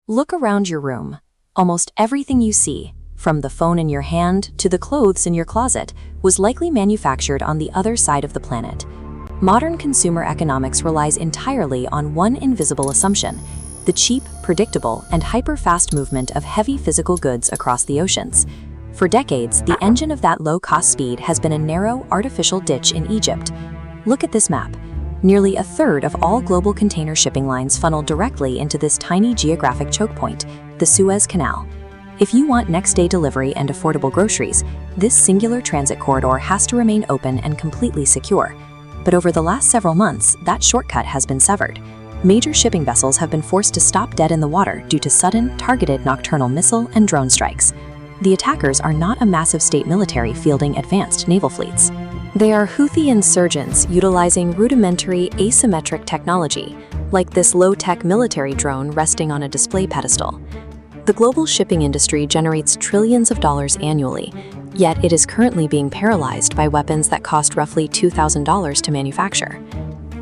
Look around your room. Almost everything you see, from the phone in your hand to the clothes in your closet, was likely manufactured on the other side of the planet. Modern consumer economics relies entirely on one invisible assumption: the cheap, predictable, and hyper-fast movement of heavy physical goods across the oceans. For decades, the engine of that low-cost speed has been a narrow, artificial ditch in Egypt. Look at this map. Nearly a third of all global container shipping lines funnel directly into this tiny geographic choke point, the Suez Canal. If you want next-day delivery and affordable groceries, this singular transit corridor has to remain open and completely secure. But over the last several months, that shortcut has been severed. Major shipping vessels have been forced to stop dead in the water due to sudden, targeted nocturnal missile and drone strikes. The attackers are not a massive state military fielding advanced naval fleets. They are Houthi insurgents utilizing rudimentary asymmetric technology, like this low-tech military drone resting on a display pedestal. The global shipping industry generates trillions of dollars annually, yet it is currently being paralyzed by weapons that cost roughly $2,000 to manufacture.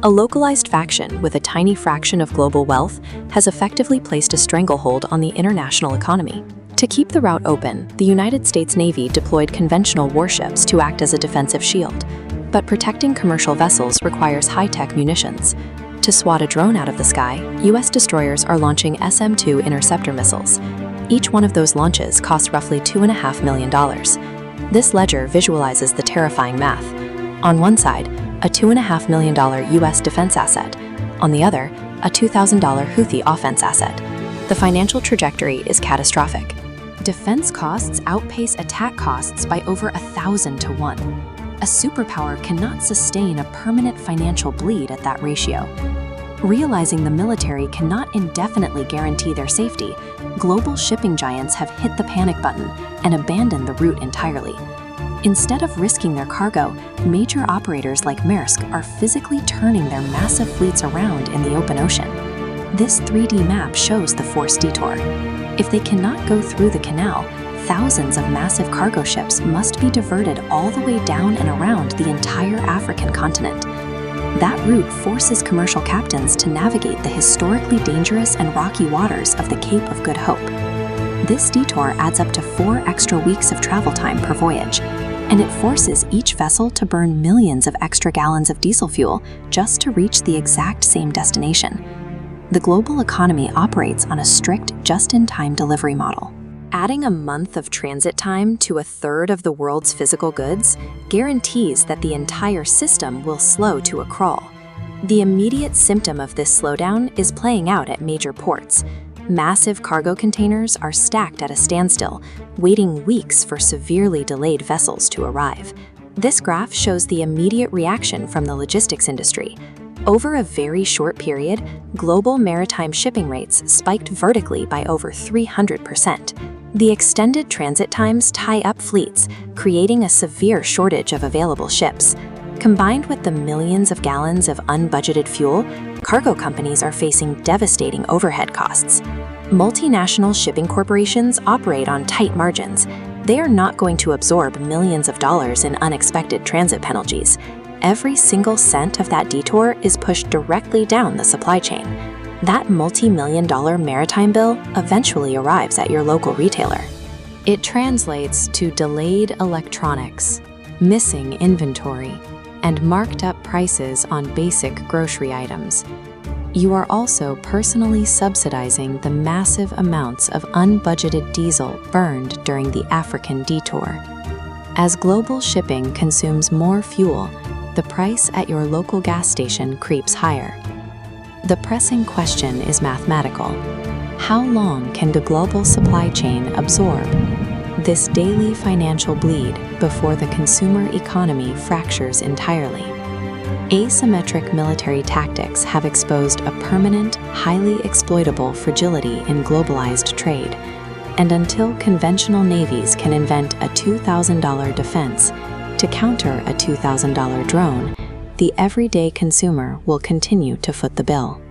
A localized faction with a tiny fraction of global wealth has effectively placed a stranglehold on the international economy. To keep the route open, the United States Navy deployed conventional warships to act as a defensive shield. But protecting commercial vessels requires high-tech munitions. To swat a drone out of the sky, U.S. destroyers are launching SM-2 interceptor missiles. Each one of those launches costs roughly $2.5 million. This ledger visualizes the terrifying math. On one side, a $2.5 million U.S. defense asset. On the other, a $2,000 Houthi offense asset. The financial trajectory is catastrophic. Defense costs outpace attack costs by over 1,000 to 1. A superpower cannot sustain a permanent financial bleed at that ratio. Realizing the military cannot indefinitely guarantee their safety, global shipping giants have hit the panic button and abandoned the route entirely. Instead of risking their cargo, major operators like Maersk are physically turning their massive fleets around in the open ocean. This 3D map shows the forced detour. If they cannot go through the canal, thousands of massive cargo ships must be diverted all the way down and around the entire African continent. That route forces commercial captains to navigate the historically dangerous and rocky waters of the Cape of Good Hope. This detour adds up to 4 extra weeks of travel time per voyage, and it forces each vessel to burn millions of extra gallons of diesel fuel just to reach the exact same destination. The global economy operates on a strict just-in-time delivery model. Adding a month of transit time to a third of the world's physical goods guarantees that the entire system will slow to a crawl. The immediate symptom of this slowdown is playing out at major ports. Massive cargo containers are stacked at a standstill, waiting weeks for severely delayed vessels to arrive. This graph shows the immediate reaction from the logistics industry. Over a very short period, global maritime shipping rates spiked vertically by over 300%. The extended transit times tie up fleets, creating a severe shortage of available ships. Combined with the millions of gallons of unbudgeted fuel, cargo companies are facing devastating overhead costs. Multinational shipping corporations operate on tight margins. They are not going to absorb millions of dollars in unexpected transit penalties. Every single cent of that detour is pushed directly down the supply chain. That multi-million-dollar maritime bill eventually arrives at your local retailer. It translates to delayed electronics, missing inventory, and marked up prices on basic grocery items. You are also personally subsidizing the massive amounts of unbudgeted diesel burned during the African detour. As global shipping consumes more fuel, the price at your local gas station creeps higher. The pressing question is mathematical. How long can the global supply chain absorb this daily financial bleed before the consumer economy fractures entirely? Asymmetric military tactics have exposed a permanent, highly exploitable fragility in globalized trade, and until conventional navies can invent a $2,000 defense to counter a $2,000 drone, the everyday consumer will continue to foot the bill.